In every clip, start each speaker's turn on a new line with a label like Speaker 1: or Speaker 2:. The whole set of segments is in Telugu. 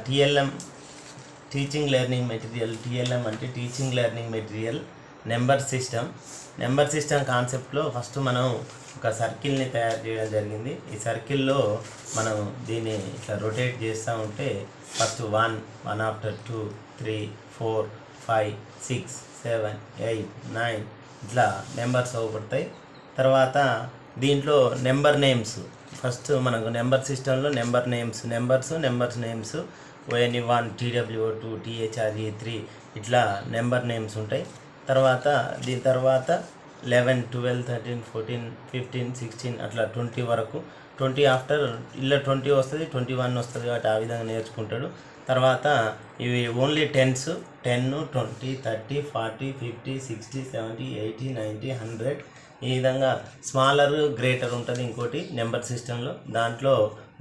Speaker 1: TLM teaching learning material. TLM అంటే teaching learning material number system కాన్సెప్ట్లో ఫస్ట్ మనం ఒక సర్కిల్ని తయారు చేయడం జరిగింది. ఈ సర్కిల్లో మనం దీన్ని ఇట్లా రొటేట్ చేస్తూ ఉంటే ఫస్ట్ 1 ఆఫ్టర్ 2 3 4 5 6 7 8 9 ఇట్లా నెంబర్స్ అవుపడతాయి. తర్వాత దీంట్లో నెంబర్ నేమ్స్ ఫస్ట్ మనకు నెంబర్ సిస్టంలో number names ONE1 TWO2 THRE3 ఇట్లా నెంబర్ నేమ్స్ ఉంటాయి. తర్వాత దీని తర్వాత 11 12 13 14 15 16 అట్లా 20 వరకు. 20 ఆఫ్టర్ ఇలా 20 వస్తుంది, 21 వస్తుంది కాబట్టి ఆ విధంగా నేర్చుకుంటాడు. తర్వాత ఇవి ఓన్లీ 10s 10 20 30 40 50 60 70 80 90 100 ఈ విధంగా స్మాలర్ గ్రేటర్ ఉంటుంది. ఇంకోటి నెంబర్ సిస్టంలో దాంట్లో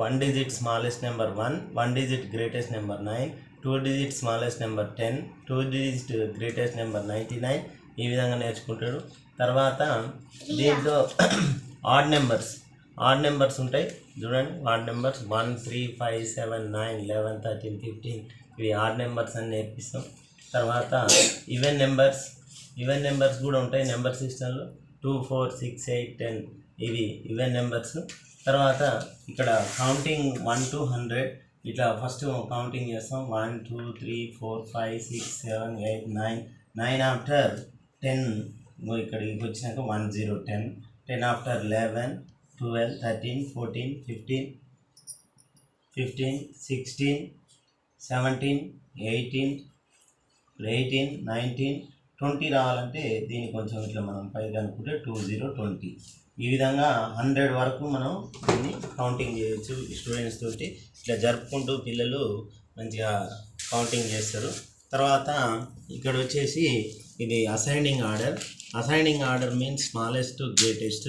Speaker 1: 1 digit smallest number 1, 1 digit greatest number 9, 2 digit smallest number 10, 2 digit greatest number 99 ఈ విధంగా నేర్చుకుంటాడు. తర్వాత దీంట్లో ఆడ్ నెంబర్స్ ఉంటాయి చూడండి. ఆడ్ నెంబర్స్ 1 3 5 7 9 11 13 15 ఇవి ఆడ్ నెంబర్స్ అని నేర్పిస్తాం. తర్వాత ఈవెన్ నెంబర్స్ కూడా ఉంటాయి నెంబర్ సిస్టంలో 2 4 6 8 10 ఇవి ఈవెన్ నెంబర్స్. తర్వాత ఇక్కడ కౌంటింగ్ 1 to 100 ఇట్లా ఫస్ట్ కౌంటింగ్ చేస్తాం. 1 2 3 4 5 6 7 8 9 ఆఫ్టర్ 10 ఇక్కడికి వచ్చినాక 1 0 10 10 ఆఫ్టర్ 11 12 13 14 15 16 17 18 19 20 రావాలంటే దీన్ని కొంచెం ఇట్లా మనం పైకి అనుకుంటే 20 20 ఈ విధంగా 100 వరకు మనం దీన్ని కౌంటింగ్ చేయొచ్చు. స్టూడెంట్స్ తోటి ఇట్లా జరుపుకుంటూ పిల్లలు మంచిగా కౌంటింగ్ చేస్తారు. తర్వాత ఇక్కడ వచ్చేసి ఇది assigning order means smallest to greatest.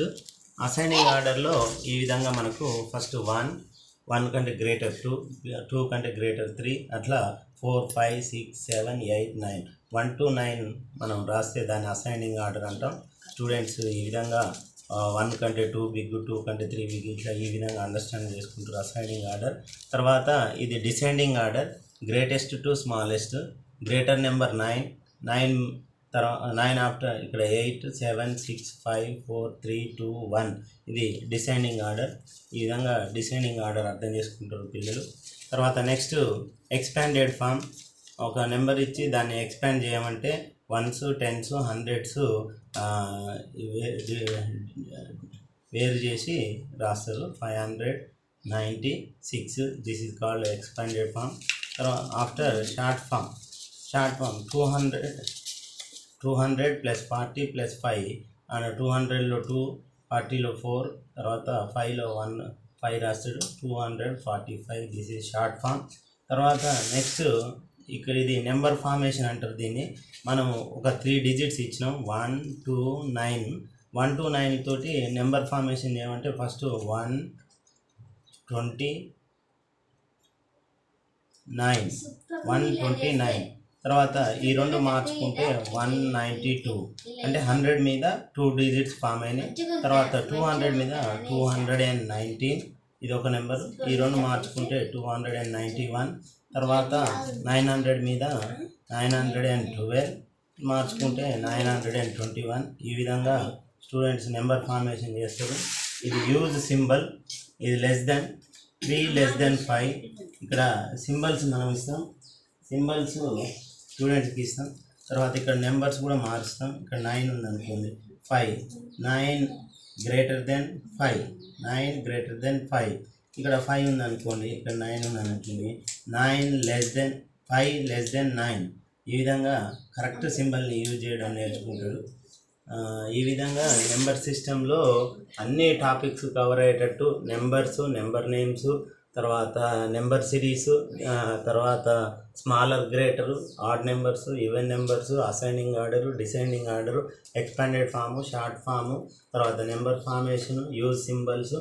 Speaker 1: Assigning ఆర్డర్లో ఈ విధంగా మనకు ఫస్ట్ 1 కంటే గ్రేటర్ 2 కంటే గ్రేటర్ 3 అట్లా 4 5 6 7 8 9 1 to 9 మనం రాస్తే దాన్ని అసైనింగ్ ఆర్డర్ అంటాం. స్టూడెంట్స్ ఈ విధంగా 1 కంటే 2 బిగ్, 2 కంటే 3 బిగ్ ఇట్లా ఈ విధంగా అండర్స్టాండ్ చేసుకుంటారు అసైనింగ్ ఆర్డర్. తర్వాత ఇది descending order greatest to smallest. Greater number 9 తర్వాత 9 ఆఫ్టర్ ఇక్కడ 8 7 6 5 4 3 2 1 ఇది డిసెండింగ్ ఆర్డర్. ఈ విధంగా డిసెండింగ్ ఆర్డర్ అర్థం చేసుకుంటారు పిల్లలు. తర్వాత నెక్స్ట్ ఎక్స్పాండెడ్ ఫామ్. ఒక నెంబర్ ఇచ్చి దాన్ని ఎక్స్పాండ్ చేయమంటే 1s 10s 100s వేరు చేసి రాస్తారు. 596 this is called expanded form. తర్వాత after short form 200 plus 40 plus 5 and 200లో 2 40లో 4 తర్వాత 5లో 5 రాస్తాడు 245 దిస్ ఈజ్ షార్ట్ ఫామ్. తర్వాత నెక్స్ట్ ఇక్కడ ఇది నెంబర్ ఫార్మేషన్ అంటారు దీన్ని. మనం ఒక 3 డిజిట్స్ ఇచ్చినాం 1 2 9 తోటి నెంబర్ ఫార్మేషన్ చేయమంటే ఫస్ట్ 129 తర్వాత ఈ రెండు మార్చుకుంటే 192 అంటే 100 మీద 2 డిజిట్స్ ఫామ్ అయినాయి. తర్వాత 200 మీద 219 ఇది ఒక నెంబర్. ఈ రెండు మార్చుకుంటే 291. తర్వాత 900 మీద 912 మార్చుకుంటే 921. ఈ విధంగా స్టూడెంట్స్ నెంబర్ ఫార్మేషన్ చేస్తారు. ఇది యూజ్ సింబల్, ఇది <3 <5 ఇక్కడ సింబల్స్ మనం ఇస్తాం. సింబల్స్ స్టూడెంట్స్కి ఇస్తాం. తర్వాత ఇక్కడ నెంబర్స్ కూడా మారుస్తాం. ఇక్కడ 9 ఉందనుకోండి 5 9 గ్రేటర్ దెన్ 5 ఇక్కడ 5 ఉందనుకోండి ఇక్కడ 9 ఉందనుకోండి 9 లెస్ దెన్ 5 లెస్ దెన్ 9 ఈ విధంగా కరెక్ట్ సింబల్ని యూజ్ చేయడం నేర్చుకుంటాడు. ఈ విధంగా నెంబర్ సిస్టంలో అన్ని టాపిక్స్ కవర్ అయ్యేటట్టు నెంబర్స్, నెంబర్ నేమ్స్, తర్వాత నెంబర్ సిరీస్, తర్వాత smaller greater, odd numbers, even numbers, ascending order, descending order, expanded form, short form, తర్వాత number formation, use symbols,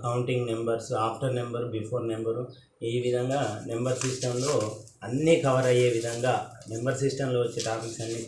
Speaker 1: counting numbers, after number, before number, ఈ విధంగా నెంబర్ సిస్టంలో అన్నీ కవర్ అయ్యే విధంగా నెంబర్ సిస్టంలో వచ్చే టాపిక్స్ అన్నీ